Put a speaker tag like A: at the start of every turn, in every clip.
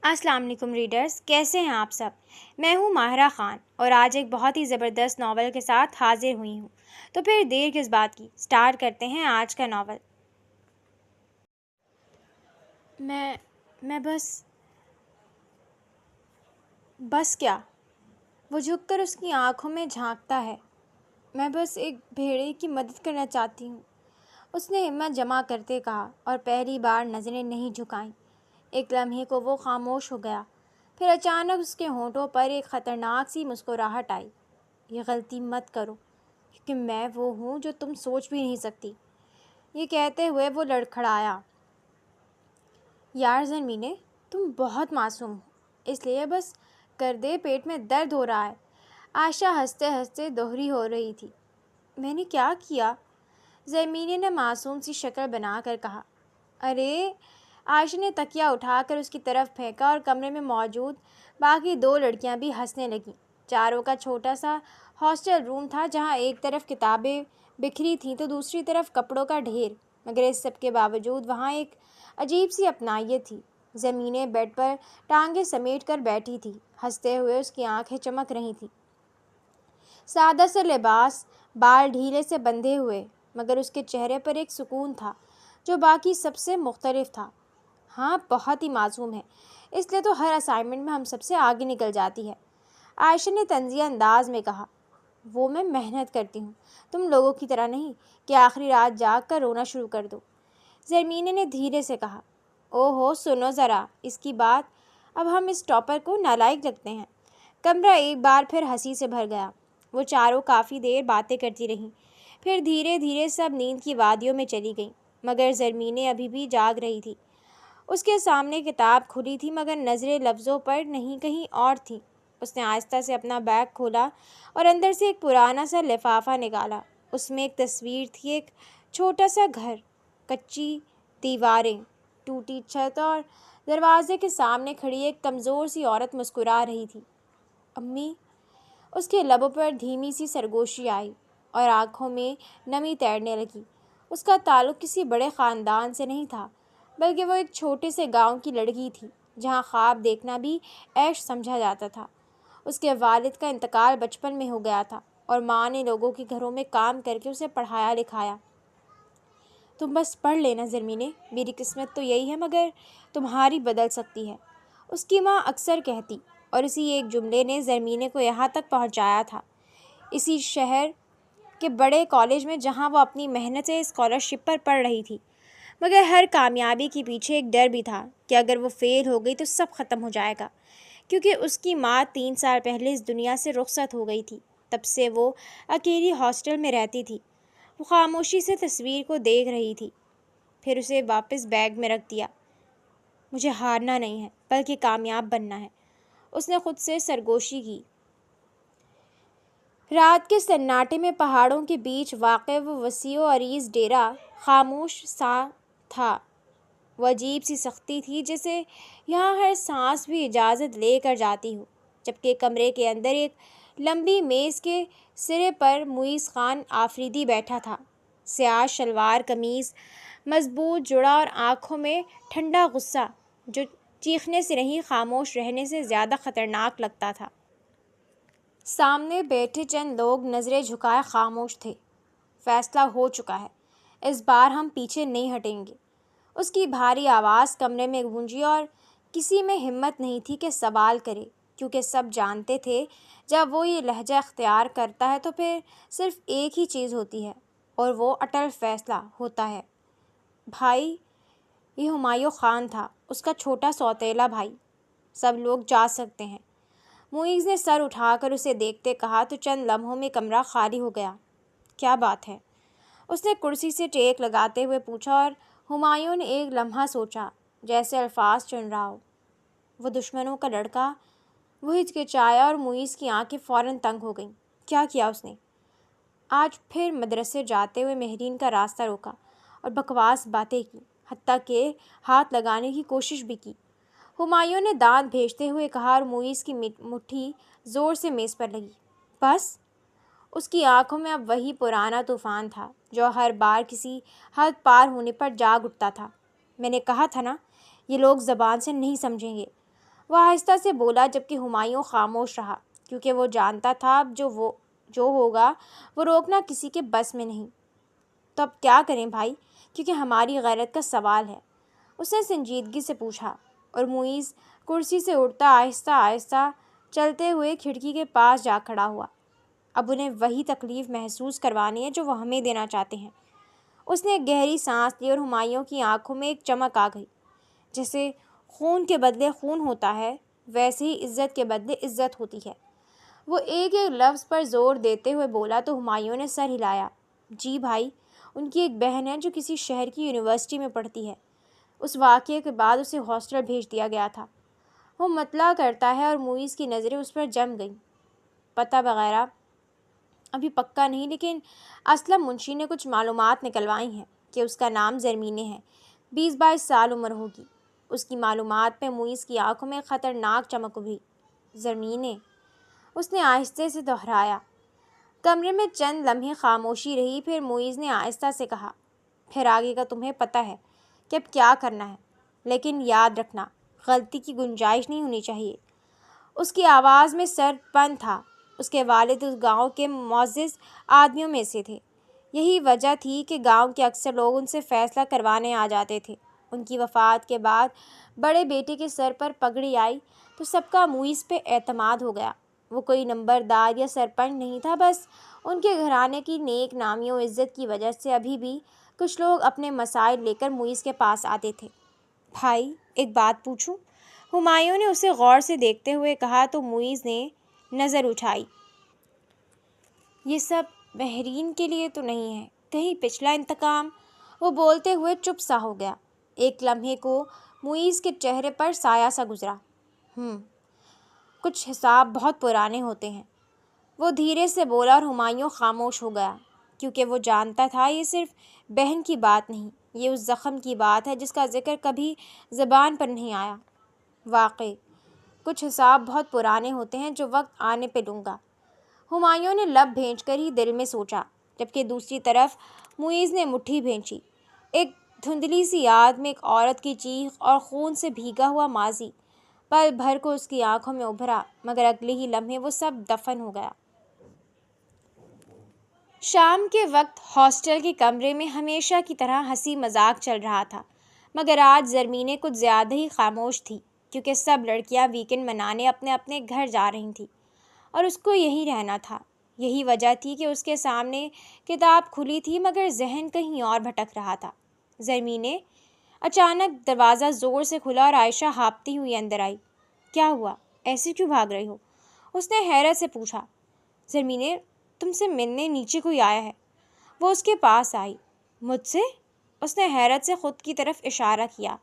A: السلام علیکم ریڈرز، کیسے ہیں آپ سب؟ میں ہوں ماہرہ خان اور آج ایک بہت ہی زبردست ناول کے ساتھ حاضر ہوئی ہوں۔ تو پھر دیر کس بات کی، سٹارٹ کرتے ہیں آج کا ناول۔ میں بس کیا؟ وہ جھک کر اس کی آنکھوں میں جھانکتا ہے۔ میں بس ایک بھیڑیے کی مدد کرنا چاہتی ہوں، اس نے ہمت جمع کرتے کہا اور پہلی بار نظریں نہیں جھکائیں۔ ایک لمحے کو وہ خاموش ہو گیا، پھر اچانک اس کے ہونٹوں پر ایک خطرناک سی مسکراہٹ آئی۔ یہ غلطی مت کرو، کیونکہ میں وہ ہوں جو تم سوچ بھی نہیں سکتی۔ یہ کہتے ہوئے وہ لڑکھڑایا۔ یار زرمینے، تم بہت معصوم ہو، اس لیے بس کر دے، پیٹ میں درد ہو رہا ہے۔ عائشہ ہنستے ہنستے دوہری ہو رہی تھی۔ میں نے کیا کیا؟ زرمینے نے معصوم سی شکل بنا کر کہا۔ ارے! عائشہ نے تکیہ اٹھا کر اس کی طرف پھینکا اور کمرے میں موجود باقی دو لڑکیاں بھی ہنسنے لگیں۔ چاروں کا چھوٹا سا ہاسٹل روم تھا، جہاں ایک طرف کتابیں بکھری تھیں تو دوسری طرف کپڑوں کا ڈھیر، مگر اس سب کے باوجود وہاں ایک عجیب سی اپنائیت تھی۔ زمینیں بیڈ پر ٹانگیں سمیٹ کر بیٹھی تھی، ہنستے ہوئے اس کی آنکھیں چمک رہی تھیں۔ سادہ سا لباس، بال ڈھیلے سے بندھے ہوئے، مگر اس کے چہرے پر ایک سکون تھا جو باقی سب سے مختلف تھا۔ ہاں، بہت ہی معصوم ہے، اس لیے تو ہر اسائنمنٹ میں ہم سب سے آگے نکل جاتی ہے، عائشہ نے طنزیہ انداز میں کہا۔ وہ میں محنت کرتی ہوں، تم لوگوں کی طرح نہیں کہ آخری رات جاگ کر رونا شروع کر دو، زرمینے نے دھیرے سے کہا۔ اوہو، سنو ذرا اس کی بات، اب ہم اس ٹاپر کو نالائق لگتے ہیں۔ کمرہ ایک بار پھر ہنسی سے بھر گیا۔ وہ چاروں کافی دیر باتیں کرتی رہیں، پھر دھیرے دھیرے سب نیند کی وادیوں میں چلی گئیں، مگر زرمینے ابھی بھی جاگ رہی تھی۔ اس کے سامنے کتاب کھلی تھی، مگر نظریں لفظوں پر نہیں، کہیں اور تھیں۔ اس نے آہستہ سے اپنا بیگ کھولا اور اندر سے ایک پرانا سا لفافہ نکالا۔ اس میں ایک تصویر تھی، ایک چھوٹا سا گھر، کچی دیواریں، ٹوٹی چھت اور دروازے کے سامنے کھڑی ایک کمزور سی عورت مسکرا رہی تھی۔ امی! اس کے لبوں پر دھیمی سی سرگوشی آئی اور آنکھوں میں نمی تیرنے لگی۔ اس کا تعلق کسی بڑے خاندان سے نہیں تھا، بلکہ وہ ایک چھوٹے سے گاؤں کی لڑکی تھی، جہاں خواب دیکھنا بھی عیش سمجھا جاتا تھا۔ اس کے والد کا انتقال بچپن میں ہو گیا تھا اور ماں نے لوگوں کے گھروں میں کام کر کے اسے پڑھایا لکھایا۔ تم بس پڑھ لینا زرمینے، میری قسمت تو یہی ہے، مگر تمہاری بدل سکتی ہے، اس کی ماں اکثر کہتی، اور اسی ایک جملے نے زرمینے کو یہاں تک پہنچایا تھا، اسی شہر کے بڑے کالج میں، جہاں وہ اپنی محنت سے اسکالرشپ پر پڑھ رہی تھی۔ مگر ہر کامیابی کے پیچھے ایک ڈر بھی تھا کہ اگر وہ فیل ہو گئی تو سب ختم ہو جائے گا، کیونکہ اس کی ماں 3 سال پہلے اس دنیا سے رخصت ہو گئی تھی۔ تب سے وہ اکیلی ہاسٹل میں رہتی تھی۔ وہ خاموشی سے تصویر کو دیکھ رہی تھی، پھر اسے واپس بیگ میں رکھ دیا۔ مجھے ہارنا نہیں ہے، بلکہ کامیاب بننا ہے، اس نے خود سے سرگوشی کی۔ رات کے سناٹے میں پہاڑوں کے بیچ واقع وہ وسیع و عریض ڈیرا خاموش سا تھا۔ وہ عجیب سی سختی تھی، جیسے یہاں ہر سانس بھی اجازت لے کر جاتی ہو۔ جبکہ کمرے کے اندر ایک لمبی میز کے سرے پر معیز خان آفریدی بیٹھا تھا، سیاہ شلوار قمیض، مضبوط جڑا اور آنکھوں میں ٹھنڈا غصہ جو چیخنے سے نہیں، خاموش رہنے سے زیادہ خطرناک لگتا تھا۔ سامنے بیٹھے چند لوگ نظریں جھکائے خاموش تھے۔ فیصلہ ہو چکا ہے، اس بار ہم پیچھے نہیں ہٹیں گے، اس کی بھاری آواز کمرے میں گونجی اور کسی میں ہمت نہیں تھی کہ سوال کرے، کیونکہ سب جانتے تھے جب وہ یہ لہجہ اختیار کرتا ہے تو پھر صرف ایک ہی چیز ہوتی ہے، اور وہ اٹل فیصلہ ہوتا ہے۔ بھائی، یہ ہمایوں خان تھا، اس کا چھوٹا سوتیلا بھائی۔ سب لوگ جا سکتے ہیں۔ معیز نے سر اٹھا کر اسے دیکھتے کہا تو چند لمحوں میں کمرہ خالی ہو گیا۔ کیا بات ہے؟ اس نے کرسی سے ٹیک لگاتے ہوئے پوچھا، اور ہمایوں نے ایک لمحہ سوچا، جیسے الفاظ چن رہا ہو۔ وہ دشمنوں کا لڑکا، وہ ہچکچایا اور معیز کی آنکھیں فوراً تنگ ہو گئیں۔ کیا کیا اس نے؟ آج پھر مدرسے جاتے ہوئے مہرین کا راستہ روکا اور بکواس باتیں کی، حتیٰ کہ ہاتھ لگانے کی کوشش بھی کی، ہمایوں نے دانت بھیجتے ہوئے کہا، اور معیز کی مٹھی زور سے میز پر لگی۔ بس؟ اس کی آنکھوں میں اب وہی پرانا طوفان تھا جو ہر بار کسی حد پار ہونے پر جاگ اٹھتا تھا۔ میں نے کہا تھا نا، یہ لوگ زبان سے نہیں سمجھیں گے۔ وہ آہستہ سے بولا، جبکہ ہمایوں خاموش رہا، کیونکہ وہ جانتا تھا اب جو ہوگا وہ روکنا کسی کے بس میں نہیں۔ تو اب کیا کریں بھائی، کیونکہ ہماری غیرت کا سوال ہے، اس نے سنجیدگی سے پوچھا، اور معیز کرسی سے اٹھتا آہستہ آہستہ چلتے ہوئے کھڑکی کے پاس جا کھڑا ہوا۔ اب انہیں وہی تکلیف محسوس کروانی ہے جو وہ ہمیں دینا چاہتے ہیں۔ اس نے ایک گہری سانس لی اور ہمایوں کی آنکھوں میں ایک چمک آ گئی۔ جیسے خون کے بدلے خون ہوتا ہے، ویسے ہی عزت کے بدلے عزت ہوتی ہے۔ وہ ایک ایک لفظ پر زور دیتے ہوئے بولا تو ہمایوں نے سر ہلایا۔ جی بھائی، ان کی ایک بہن ہے جو کسی شہر کی یونیورسٹی میں پڑھتی ہے۔ اس واقعے کے بعد اسے ہاسٹل بھیج دیا گیا تھا۔ وہ مطلع کرتا ہے، اور معیز کی نظریں اس پر جم گئیں۔ پتہ وغیرہ ابھی پکا نہیں، لیکن اسلم منشی نے کچھ معلومات نکلوائی ہیں کہ اس کا نام زرمینے ہے، 20-22 سال عمر ہوگی۔ اس کی معلومات پہ معیز کی آنکھوں میں خطرناک چمک ابھری۔ زرمینے، اس نے آہستہ سے دہرایا۔ کمرے میں چند لمحے خاموشی رہی، پھر معیز نے آہستہ سے کہا، پھر آگے کا تمہیں پتہ ہے کہ اب کیا کرنا ہے، لیکن یاد رکھنا غلطی کی گنجائش نہیں ہونی چاہیے۔ اس کی آواز میں سرد پن تھا۔ اس کے والد اس گاؤں کے معزز آدمیوں میں سے تھے۔ یہی وجہ تھی کہ گاؤں کے اکثر لوگ ان سے فیصلہ کروانے آ جاتے تھے۔ ان کی وفات کے بعد بڑے بیٹے کے سر پر پگڑی آئی تو سب کا معیز پہ اعتماد ہو گیا۔ وہ کوئی نمبردار یا سرپنچ نہیں تھا، بس ان کے گھرانے کی نیک نامی و عزت کی وجہ سے ابھی بھی کچھ لوگ اپنے مسائل لے کر معیز کے پاس آتے تھے۔ بھائی، ایک بات پوچھوں؟ ہمایوں نے اسے غور سے دیکھتے ہوئے کہا تو معیز نے نظر اٹھائی۔ یہ سب مہرین کے لیے تو نہیں ہے، کہیں پچھلا انتقام؟ وہ بولتے ہوئے چپ سا ہو گیا۔ ایک لمحے کو معیز کے چہرے پر سایہ سا گزرا۔ کچھ حساب بہت پرانے ہوتے ہیں، وہ دھیرے سے بولا، اور ہمایوں خاموش ہو گیا، کیونکہ وہ جانتا تھا یہ صرف بہن کی بات نہیں، یہ اس زخم کی بات ہے جس کا ذکر کبھی زبان پر نہیں آیا۔ واقعی کچھ حساب بہت پرانے ہوتے ہیں جو وقت آنے پہ لوں گا، ہمایوں نے لب بھینچ کر ہی دل میں سوچا، جبکہ دوسری طرف معیز نے مٹھی بھینچی۔ ایک دھندلی سی یاد میں ایک عورت کی چیخ اور خون سے بھیگا ہوا ماضی پل بھر کو اس کی آنکھوں میں ابھرا، مگر اگلے ہی لمحے وہ سب دفن ہو گیا۔ شام کے وقت ہاسٹل کے کمرے میں ہمیشہ کی طرح ہنسی مذاق چل رہا تھا، مگر آج زرمینے کچھ زیادہ ہی خاموش تھی، کیونکہ سب لڑکیاں ویکنڈ منانے اپنے اپنے گھر جا رہی تھیں، اور اس کو یہی رہنا تھا۔ یہی وجہ تھی کہ اس کے سامنے کتاب کھلی تھی، مگر ذہن کہیں اور بھٹک رہا تھا۔ زرمینے، اچانک دروازہ زور سے کھلا اور عائشہ ہاپتی ہوئی اندر آئی۔ کیا ہوا؟ ایسے کیوں بھاگ رہی ہو؟ اس نے حیرت سے پوچھا۔ زرمینے، تم سے ملنے نیچے کوئی آیا ہے۔ وہ اس کے پاس آئی۔ مجھ سے؟ اس نے حیرت سے خود کی طرف اشارہ کیا۔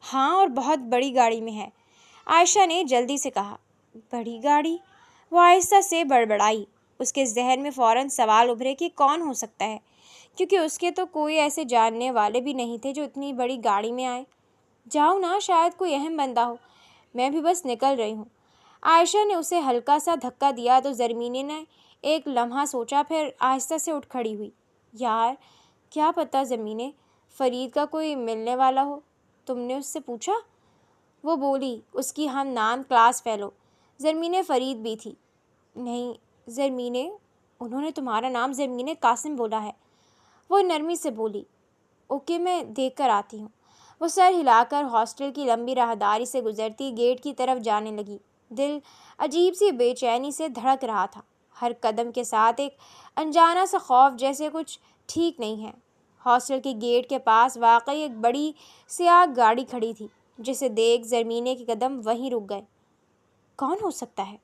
A: ہاں، اور بہت بڑی گاڑی میں ہے، عائشہ نے جلدی سے کہا۔ بڑی گاڑی؟ وہ آہستہ سے بڑبڑائی۔ اس کے ذہن میں فوراً سوال ابھرے کہ کون ہو سکتا ہے، کیونکہ اس کے تو کوئی ایسے جاننے والے بھی نہیں تھے جو اتنی بڑی گاڑی میں آئے۔ جاؤ نا، شاید کوئی اہم بندہ ہو، میں بھی بس نکل رہی ہوں۔ عائشہ نے اسے ہلکا سا دھکا دیا تو زرمینے نے ایک لمحہ سوچا، پھر آہستہ سے اٹھ کھڑی ہوئی۔ یار، کیا پتہ زرمینے، فرید کا کوئی ملنے والا ہو، تم نے اس سے پوچھا؟ وہ بولی، اس کی ہم نام کلاس فیلو زرمینے فرید بھی تھی۔ نہیں زرمینے، انہوں نے تمہارا نام زرمینے قاسم بولا ہے، وہ نرمی سے بولی۔ اوکے، میں دیکھ کر آتی ہوں۔ وہ سر ہلا کر ہاسٹل کی لمبی راہداری سے گزرتی گیٹ کی طرف جانے لگی۔ دل عجیب سی بے چینی سے دھڑک رہا تھا، ہر قدم کے ساتھ ایک انجانا سا خوف، جیسے کچھ ٹھیک نہیں ہے۔ ہاسٹل کے گیٹ کے پاس واقعی ایک بڑی سیاہ گاڑی کھڑی تھی، جسے دیکھ زرمینے کے قدم وہیں رک گئے۔ کون ہو سکتا ہے؟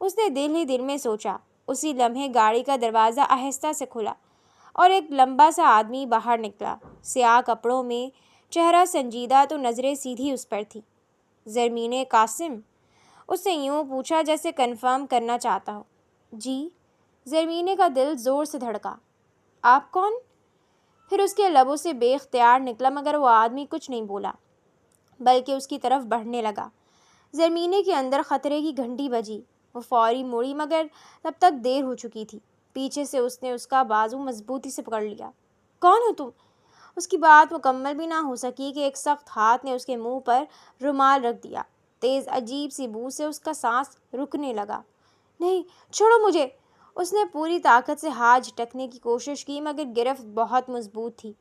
A: اس نے دل ہی دل میں سوچا۔ اسی لمحے گاڑی کا دروازہ آہستہ سے کھلا اور ایک لمبا سا آدمی باہر نکلا، سیاہ کپڑوں میں، چہرہ سنجیدہ تو نظریں سیدھی اس پر تھی۔ زرمینے قاسم؟ اس نے یوں پوچھا جیسے کنفرم کرنا چاہتا ہو۔ جی۔ زرمینے کا دل زور سے دھڑکا۔ آپ کون؟ پھر اس کے لبوں سے بے اختیار نکلا، مگر وہ آدمی کچھ نہیں بولا، بلکہ اس کی طرف بڑھنے لگا۔ زرمینے کے اندر خطرے کی گھنٹی بجی۔ وہ فوری مڑی، مگر تب تک دیر ہو چکی تھی۔ پیچھے سے اس نے اس کا بازو مضبوطی سے پکڑ لیا۔ کون ہو تم؟ اس کی بات مکمل بھی نہ ہو سکی کہ ایک سخت ہاتھ نے اس کے منہ پر رومال رکھ دیا۔ تیز عجیب سی بو سے اس کا سانس رکنے لگا۔ نہیں، چھوڑو مجھے! اس نے پوری طاقت سے ہاتھ جھٹکنے کی کوشش کی مگر گرفت بہت مضبوط تھی،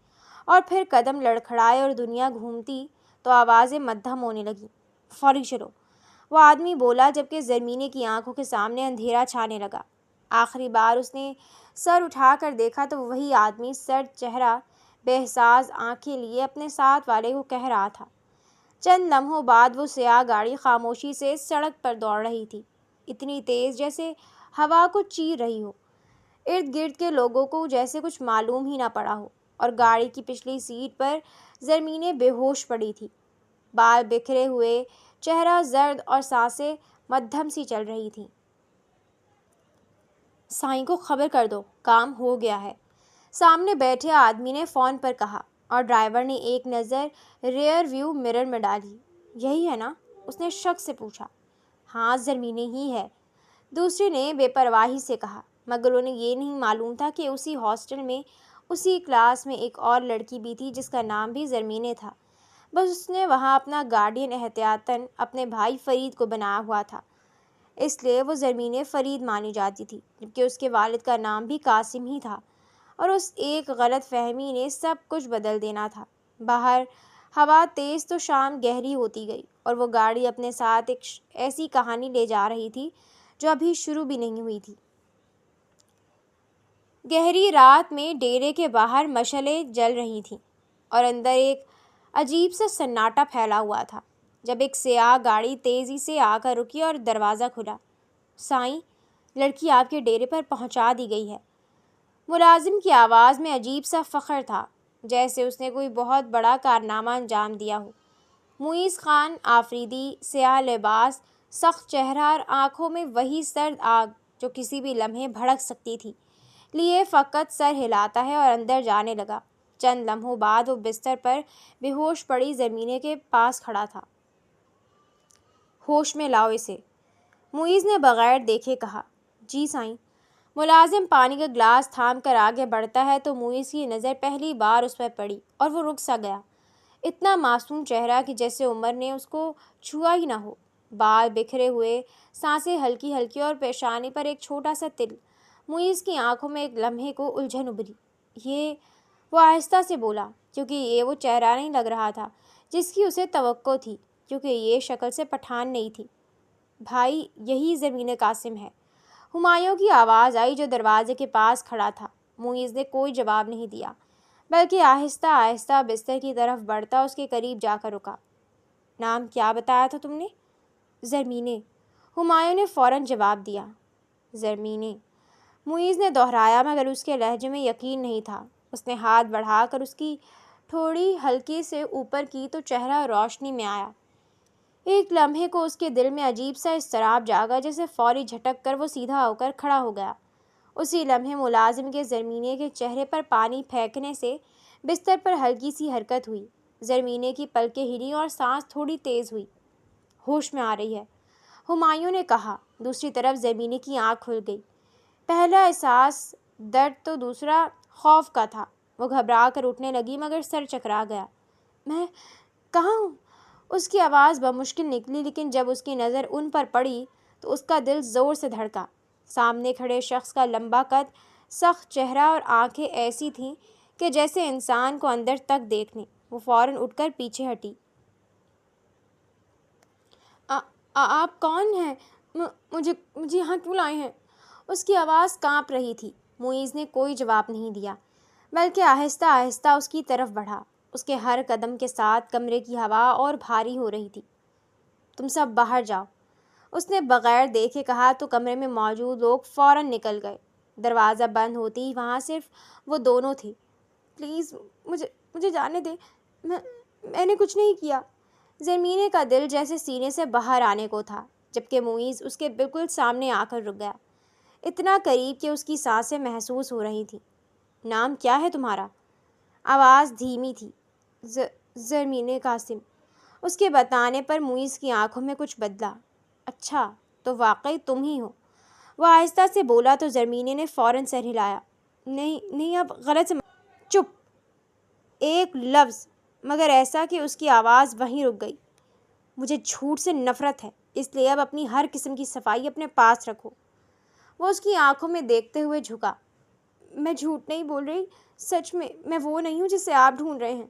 A: اور پھر قدم لڑکھڑائے اور دنیا گھومتی تو آوازیں مدھم ہونے لگیں۔ فوری چلو! وہ آدمی بولا جبکہ زرمینے کی آنکھوں کے سامنے اندھیرا چھانے لگا۔ آخری بار اس نے سر اٹھا کر دیکھا تو وہی آدمی سرد چہرہ بے احساس آنکھیں لیے اپنے ساتھ والے کو کہہ رہا تھا۔ چند لمحوں بعد وہ سیاہ گاڑی خاموشی سے سڑک پر دوڑ رہی تھی، اتنی تیز جیسے ہوا کو چیر رہی ہو۔ ارد گرد کے لوگوں کو جیسے کچھ معلوم ہی نہ پڑا ہو، اور گاڑی کی پچھلی سیٹ پر زرمینیں بے ہوش پڑی تھی، بال بکھرے ہوئے، چہرہ زرد اور سانسیں مدھم سی چل رہی تھیں۔ سائیں کو خبر کر دو، کام ہو گیا ہے، سامنے بیٹھے آدمی نے فون پر کہا، اور ڈرائیور نے ایک نظر ریئر ویو مرر میں ڈالی۔ یہی ہے نا؟ اس نے شک سے پوچھا۔ ہاں، زرمینے ہی ہے، دوسرے نے بے پرواہی سے کہا، مگر انہیں یہ نہیں معلوم تھا کہ اسی ہاسٹل میں، اسی کلاس میں ایک اور لڑکی بھی تھی جس کا نام بھی زرمینے تھا، بس اس نے وہاں اپنا گارڈین احتیاطاً اپنے بھائی فرید کو بنایا ہوا تھا، اس لیے وہ زرمینے فرید مانی جاتی تھی، جبکہ اس کے والد کا نام بھی قاسم ہی تھا، اور اس ایک غلط فہمی نے سب کچھ بدل دینا تھا۔ باہر ہوا تیز تو شام گہری ہوتی گئی، اور وہ گاڑی اپنے ساتھ ایک ایسی کہانی لے جا رہی تھی جو ابھی شروع بھی نہیں ہوئی تھی۔ گہری رات میں ڈیرے کے باہر مشعلیں جل رہی تھیں، اور اندر ایک عجیب سا سناٹا پھیلا ہوا تھا، جب ایک سیاہ گاڑی تیزی سے آ کر رکی اور دروازہ کھلا۔ سائیں، لڑکی آپ کے ڈیرے پر پہنچا دی گئی ہے۔ ملازم کی آواز میں عجیب سا فخر تھا، جیسے اس نے کوئی بہت بڑا کارنامہ انجام دیا ہو۔ معیز خان آفریدی، سیاہ لباس، سخت چہرہ اور آنکھوں میں وہی سرد آگ جو کسی بھی لمحے بھڑک سکتی تھی، لیے فقط سر ہلاتا ہے اور اندر جانے لگا۔ چند لمحوں بعد وہ بستر پر بے ہوش پڑی زرمینے کے پاس کھڑا تھا۔ ہوش میں لاؤ اسے، معیز نے بغیر دیکھے کہا۔ جی سائیں۔ ملازم پانی کا گلاس تھام کر آگے بڑھتا ہے تو معیز کی نظر پہلی بار اس پر پڑی اور وہ رک سا گیا۔ اتنا معصوم چہرہ کہ جیسے عمر نے اس کو چھوا ہی نہ ہو، بال بکھرے ہوئے، سانسیں ہلکی ہلکی اور پیشانی پر ایک چھوٹا سا تل۔ معیز کی آنکھوں میں ایک لمحے کو الجھن ابھری۔ یہ، وہ آہستہ سے بولا، کیونکہ یہ وہ چہرہ نہیں لگ رہا تھا جس کی اسے توقع تھی، کیونکہ یہ شکل سے پٹھان نہیں تھی۔ بھائی، یہی زرمینے قاسم ہے، ہمایوں کی آواز آئی جو دروازے کے پاس کھڑا تھا۔ معیز نے کوئی جواب نہیں دیا، بلکہ آہستہ آہستہ بستر کی طرف بڑھتا اس کے قریب جا کر رکا۔ نام کیا بتایا تھا تم نے؟ زرمینے، ہمایوں نے فوراً جواب دیا۔ زرمینے، معیز نے دہرایا مگر اس کے لہجے میں یقین نہیں تھا۔ اس نے ہاتھ بڑھا کر اس کی تھوڑی ہلکے سے اوپر کی تو چہرہ روشنی میں آیا۔ ایک لمحے کو اس کے دل میں عجیب سا اضطراب جاگا، جیسے فوری جھٹک کر وہ سیدھا ہو کر کھڑا ہو گیا۔ اسی لمحے ملازم کے زرمینے کے چہرے پر پانی پھینکنے سے بستر پر ہلکی سی حرکت ہوئی، زرمینے کی پلکیں ہلیں اور سانس تھوڑی تیز ہوئی۔ ہوش میں آ رہی ہے، ہمایوں نے کہا۔ دوسری طرف زرمینے کی آنکھ کھل گئی۔ پہلا احساس درد تو دوسرا خوف کا تھا۔ وہ گھبرا کر اٹھنے لگی مگر سر چکرا گیا۔ میں کہاں ہوں؟ اس کی آواز بمشکل نکلی، لیکن جب اس کی نظر ان پر پڑی تو اس کا دل زور سے دھڑکا۔ سامنے کھڑے شخص کا لمبا قد، سخت چہرہ اور آنکھیں ایسی تھیں کہ جیسے انسان کو اندر تک دیکھ لیں۔ وہ فوراً اٹھ کر پیچھے ہٹی۔ آپ کون ہیں؟ مجھے یہاں کیوں لائے ہیں؟ اس کی آواز کانپ رہی تھی۔ معیز نے کوئی جواب نہیں دیا، بلکہ آہستہ آہستہ اس کی طرف بڑھا۔ اس کے ہر قدم کے ساتھ کمرے کی ہوا اور بھاری ہو رہی تھی۔ تم سب باہر جاؤ، اس نے بغیر دیکھے کہا تو کمرے میں موجود لوگ فوراً نکل گئے۔ دروازہ بند ہوتے ہی وہاں صرف وہ دونوں تھے۔ پلیز مجھے جانے دیں، میں نے کچھ نہیں کیا۔ زرمینے کا دل جیسے سینے سے باہر آنے کو تھا، جبکہ معیز اس کے بالکل سامنے آ کر رک گیا، اتنا قریب کہ اس کی سانسیں محسوس ہو رہی تھیں۔ نام کیا ہے تمہارا؟ آواز دھیمی تھی۔ زرمینے قاسم۔ اس کے بتانے پر معیز کی آنکھوں میں کچھ بدلا۔ اچھا، تو واقعی تم ہی ہو، وہ آہستہ سے بولا تو زرمینے نے فوراً سر ہلایا۔ نہیں، اب غلط چپ! ایک لفظ، مگر ایسا کہ اس کی آواز وہیں رک گئی۔ مجھے جھوٹ سے نفرت ہے، اس لیے اب اپنی ہر قسم کی صفائی اپنے پاس رکھو۔ وہ اس کی آنکھوں میں دیکھتے ہوئے جھکا۔ میں جھوٹ نہیں بول رہی، سچ میں وہ نہیں ہوں جسے آپ ڈھونڈ رہے ہیں۔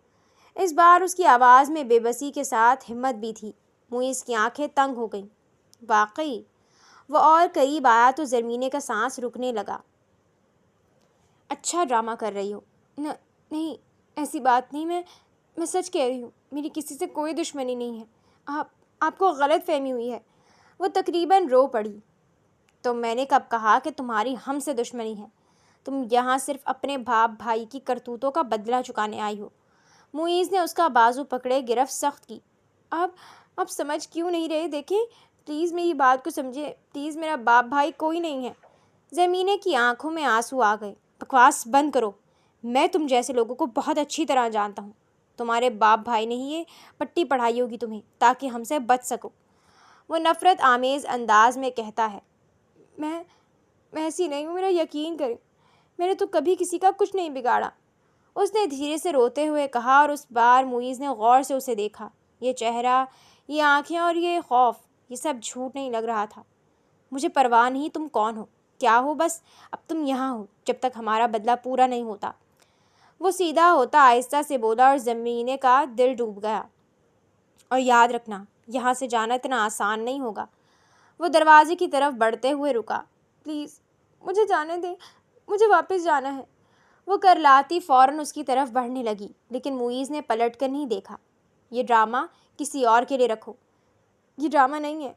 A: اس بار اس کی آواز میں بے بسی کے ساتھ ہمت بھی تھی۔ معیز کی آنکھیں تنگ ہو گئیں۔ واقعی؟ وہ اور قریب آیا تو زرمینے کا سانس رکنے لگا۔ اچھا ڈرامہ کر رہی ہو۔ نہیں، ایسی بات نہیں، میں سچ کہہ رہی ہوں، میری کسی سے کوئی دشمنی نہیں ہے۔ آپ کو غلط فہمی ہوئی ہے۔ وہ تقریباً رو پڑی۔ تو میں نے کب کہا کہ تمہاری ہم سے دشمنی ہے؟ تم یہاں صرف اپنے باپ بھائی کی کرتوتوں کا بدلہ چکانے آئی ہو۔ معیز نے اس کا بازو پکڑے گرفت سخت کی۔ آپ سمجھ کیوں نہیں رہے؟ دیکھیں، پلیز میری بات کو سمجھیں، پلیز، میرا باپ بھائی کوئی نہیں ہے۔ زمینہ کی آنکھوں میں آنسو آ گئے۔ بکواس بند کرو، میں تم جیسے لوگوں کو بہت اچھی طرح جانتا ہوں۔ تمہارے باپ بھائی نے ہی یہ پٹی پڑھائی ہوگی تمہیں تاکہ ہم سے بچ سکو۔ وہ نفرت آمیز انداز میں کہتا ہے۔ میں ایسی نہیں ہوں، میرا یقین کریں، میں نے تو کبھی کسی کا کچھ نہیں بگاڑا، اس نے دھیرے سے روتے ہوئے کہا، اور اس بار معیز نے غور سے اسے دیکھا۔ یہ چہرہ، یہ آنکھیں اور یہ خوف، یہ سب جھوٹ نہیں لگ رہا تھا۔ مجھے پرواہ نہیں تم کون ہو، کیا ہو، بس اب تم یہاں ہو جب تک ہمارا بدلہ پورا نہیں ہوتا۔ وہ سیدھا ہوتا آہستہ سے بولا، اور زمینہ کا دل ڈوب گیا۔ اور یاد رکھنا، یہاں سے جانا اتنا آسان نہیں ہوگا۔ وہ دروازے کی طرف بڑھتے ہوئے رکا۔ پلیز مجھے جانے دیں، مجھے واپس جانا ہے۔ وہ کرلاتی فوراً اس کی طرف بڑھنے لگی، لیکن معیز نے پلٹ کر نہیں دیکھا۔ یہ ڈرامہ کسی اور کے لیے رکھو۔ یہ ڈرامہ نہیں ہے،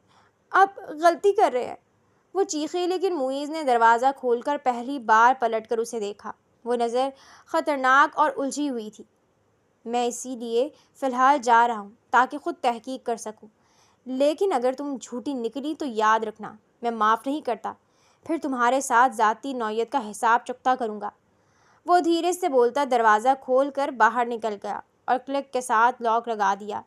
A: آپ غلطی کر رہے ہیں، وہ چیخی، لیکن معیز نے دروازہ کھول کر پہلی بار پلٹ کر اسے دیکھا۔ وہ نظر خطرناک اور الجھی ہوئی تھی۔ میں اسی لیے فی الحال جا رہا ہوں تاکہ خود تحقیق کر سکوں، لیکن اگر تم جھوٹی نکلی تو یاد رکھنا، میں معاف نہیں کرتا، پھر تمہارے ساتھ ذاتی نوعیت کا حساب چکتا کروں گا۔ وہ دھیرے سے بولتا دروازہ کھول کر باہر نکل گیا اور کلک کے ساتھ لاک لگا دیا۔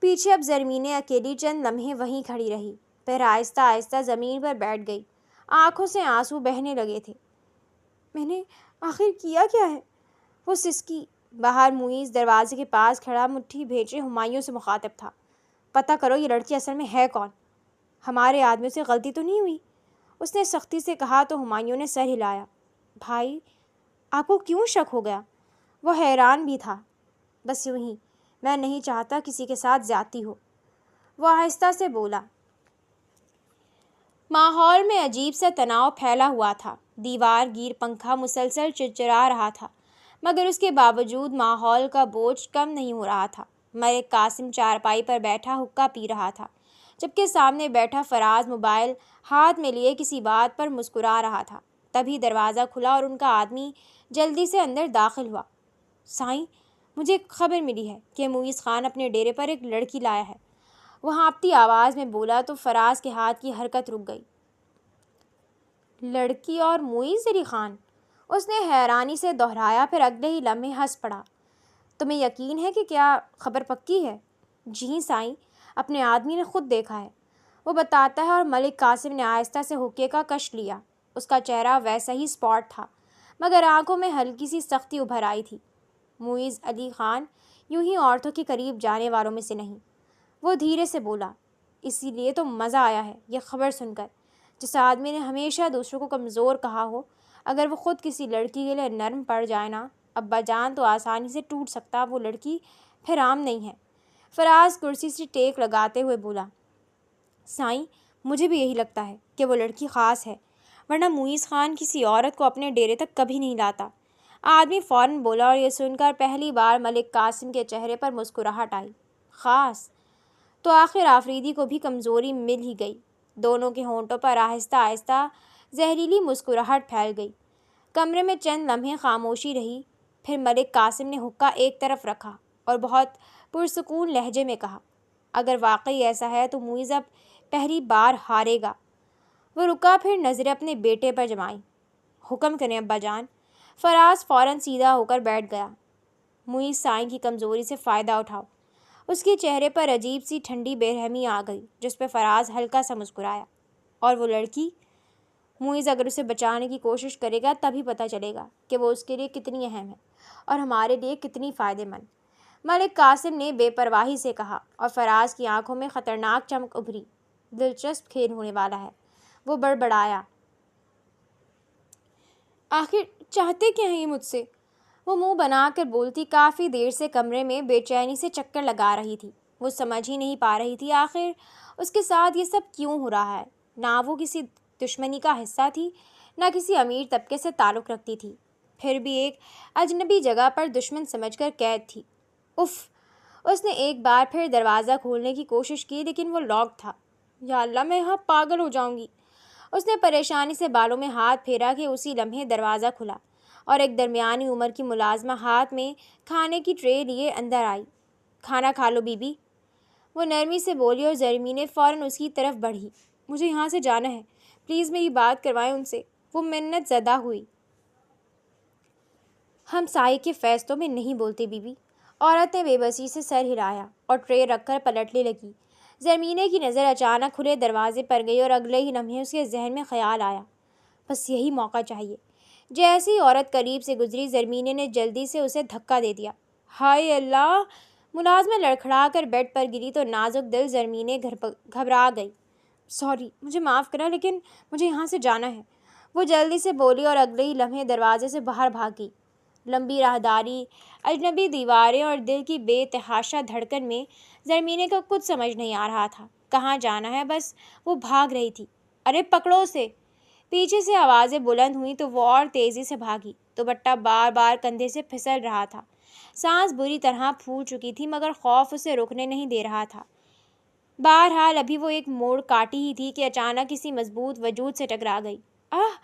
A: پیچھے اب زرمینہ اکیلی چند لمحے وہیں کھڑی رہی، پھر آہستہ آہستہ زمین پر بیٹھ گئی۔ آنکھوں سے آنسو بہنے لگے تھے۔ میں نے آخر کیا کیا ہے؟ وہ سسکی۔ باہر معیز دروازے کے پاس کھڑا مٹھی بھیجے ہمایوں سے مخاطب تھا۔ پتہ کرو یہ لڑکی اصل میں ہے کون؟ ہمارے آدمیوں سے غلطی تو نہیں ہوئی؟ اس نے سختی سے کہا تو ہمایوں نے سر ہلایا۔ بھائی، آپ کو کیوں شک ہو گیا؟ وہ حیران بھی تھا۔ بس یوں ہی، میں نہیں چاہتا کسی کے ساتھ زیادتی ہو، وہ آہستہ سے بولا۔ ماحول میں عجیب سا تناؤ پھیلا ہوا تھا۔ دیوار گیر پنکھا مسلسل چرچرا رہا تھا، مگر اس کے باوجود ماحول کا بوجھ کم نہیں ہو رہا تھا۔ ملک قاسم چارپائی پر بیٹھا حقہ پی رہا تھا، جبکہ سامنے بیٹھا فراز موبائل ہاتھ میں لیے کسی بات پر مسکرا رہا تھا۔ تبھی دروازہ کھلا اور ان کا آدمی جلدی سے اندر داخل ہوا۔ سائیں، مجھے ایک خبر ملی ہے کہ معیز خان اپنے ڈیرے پر ایک لڑکی لایا ہے، وہ ہانپتی آواز میں بولا تو فراز کے ہاتھ کی حرکت رک گئی۔ لڑکی اور معیز علی خان؟ اس نے حیرانی سے دہرایا، پھر اگلے ہی لمحے ہنس پڑا۔ تمہیں یقین ہے کہ کیا خبر پکی ہے؟ جی سائیں، اپنے آدمی نے خود دیکھا ہے، وہ بتاتا ہے۔ اور ملک قاسم نے آہستہ سے حقے کا کش لیا۔ اس کا چہرہ ویسا ہی اسپاٹ تھا، مگر آنکھوں میں ہلکی سی سختی ابھر آئی تھی۔ معیز علی خان یوں ہی عورتوں کے قریب جانے والوں میں سے نہیں، وہ دھیرے سے بولا۔ اسی لیے تو مزہ آیا ہے یہ خبر سن کر۔ جس آدمی نے ہمیشہ دوسروں کو کمزور کہا ہو، اگر وہ خود کسی لڑکی کے لیے نرم پڑ جائے نا، ابا جان، تو آسانی سے ٹوٹ سکتا وہ لڑکی پھر عام نہیں ہے۔ فراز کرسی سے ٹیک لگاتے ہوئے بولا۔ سائیں، مجھے بھی یہی لگتا ہے کہ وہ لڑکی خاص ہے، ورنہ معیز خان کسی عورت کو اپنے ڈیرے تک کبھی نہیں لاتا۔ آدمی فوراً بولا، اور یہ سن کر پہلی بار ملک قاسم کے چہرے پر مسکراہٹ آئی۔ خاص؟ تو آخر آفریدی کو بھی کمزوری مل ہی گئی۔ دونوں کے ہونٹوں پر آہستہ آہستہ زہریلی مسکراہٹ پھیل گئی۔ کمرے میں چند لمحے خاموشی رہی، پھر ملک قاسم نے حقہ ایک طرف رکھا اور بہت پرسکون لہجے میں کہا، اگر واقعی ایسا ہے تو معیز اب پہلی بار ہارے گا۔ وہ رکا، پھر نظریں اپنے بیٹے پر جمائیں۔ حکم کریں ابا جان۔ فراز فوراً سیدھا ہو کر بیٹھ گیا۔ معیز سائیں کی کمزوری سے فائدہ اٹھاؤ۔ اس کے چہرے پر عجیب سی ٹھنڈی بے رحمی آ گئی، جس پہ فراز ہلکا سا مسکرایا۔ اور وہ لڑکی؟ معیز اگر اسے بچانے کی کوشش کرے گا تبھی پتہ چلے گا کہ وہ اس کے لیے کتنی اہم ہے اور ہمارے لیے کتنی فائدہ مند۔ ملک قاسم نے بے پرواہی سے کہا، اور فراز کی آنکھوں میں خطرناک چمک ابھری۔ دلچسپ کھیل ہونے والا ہے، وہ بڑبڑایا۔ آخر چاہتے کیا ہیں یہ مجھ سے؟ وہ منہ بنا کر بولتی کافی دیر سے کمرے میں بے چینی سے چکر لگا رہی تھی۔ وہ سمجھ ہی نہیں پا رہی تھی آخر اس کے ساتھ یہ سب کیوں ہو رہا ہے۔ نہ وہ کسی دشمنی کا حصہ تھی، نہ کسی امیر طبقے سے تعلق رکھتی تھی، پھر بھی ایک اجنبی جگہ پر دشمن سمجھ کر قید تھی۔ اف! اس نے ایک بار پھر دروازہ کھولنے کی کوشش کی لیکن وہ لاک تھا۔ یا اللہ، میں یہاں پاگل ہو جاؤں گی۔ اس نے پریشانی سے بالوں میں ہاتھ پھیرا کہ اسی لمحے دروازہ کھلا اور ایک درمیانی عمر کی ملازمہ ہاتھ میں کھانے کی ٹرے لیے اندر آئی۔ کھانا کھا لو بی بی، وہ نرمی سے بولی اور زرمینیں فوراً اس کی طرف بڑھی۔ مجھے یہاں سے جانا ہے، پلیز میری بات کروائیں ان سے، وہ منت زدہ ہوئی۔ ہم سائے کے فیصلوں میں نہیں بولتے بی بی۔ عورت نے بے بسی سے سر ہلایا اور ٹرے رکھ کر پلٹنے لگی۔ زرمینے کی نظر اچانک کھلے دروازے پر گئی اور اگلے ہی لمحے اس کے ذہن میں خیال آیا، بس یہی موقع چاہیے۔ جیسے ہی عورت قریب سے گزری، زرمینے نے جلدی سے اسے دھکا دے دیا۔ ہائے اللہ! ملازمہ لڑکھڑا کر بیڈ پر گری تو نازک دل زرمینے گھبرا گئی۔ سوری، مجھے معاف کرنا لیکن مجھے یہاں سے جانا ہے، وہ جلدی سے بولی اور اگلے ہی لمحے دروازے سے باہر بھاگ گئی۔ لمبی راہداری، اجنبی دیواریں اور دل کی بے تحاشا دھڑکن میں زرمینے کو کچھ سمجھ نہیں آ رہا تھا کہاں جانا ہے، بس وہ بھاگ رہی تھی۔ ارے پکڑو اسے! پیچھے سے آوازیں بلند ہوئیں تو وہ اور تیزی سے بھاگی۔ دوپٹہ بار بار کندھے سے پھسل رہا تھا، سانس بری طرح پھول چکی تھی مگر خوف اسے رکنے نہیں دے رہا تھا۔ بہرحال ابھی وہ ایک موڑ کاٹی ہی تھی کہ اچانک کسی مضبوط وجود سے ٹکرا گئی۔ آہ!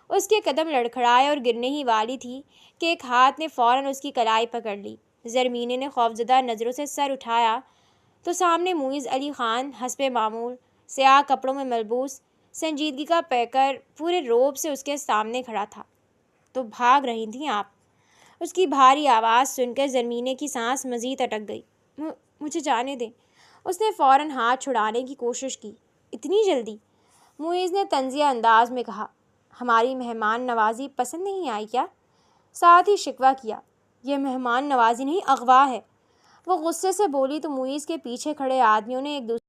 A: اس کے قدم لڑکھڑائے اور گرنے ہی والی تھی کہ ایک ہاتھ نے فوراً اس کی کلائی پکڑ لی۔ زرمینے نے خوفزدہ نظروں سے سر اٹھایا تو سامنے معیز علی خان حسب معمول سیاہ کپڑوں میں ملبوس، سنجیدگی کا پیکر پورے روب سے اس کے سامنے کھڑا تھا۔ تو بھاگ رہی تھیں آپ؟ اس کی بھاری آواز سن کر زرمینے کی سانس مزید اٹک گئی۔ مجھے جانے دیں، اس نے فوراً ہاتھ چھڑانے کی کوشش کی۔ اتنی جلدی؟ معیز نے طنزیہ انداز میں کہا۔ ہماری مہمان نوازی پسند نہیں آئی کیا؟ ساتھ ہی شکوہ کیا۔ یہ مہمان نوازی نہیں، اغوا ہے، وہ غصے سے بولی تو معیز کے پیچھے کھڑے آدمیوں نے ایک دوسرے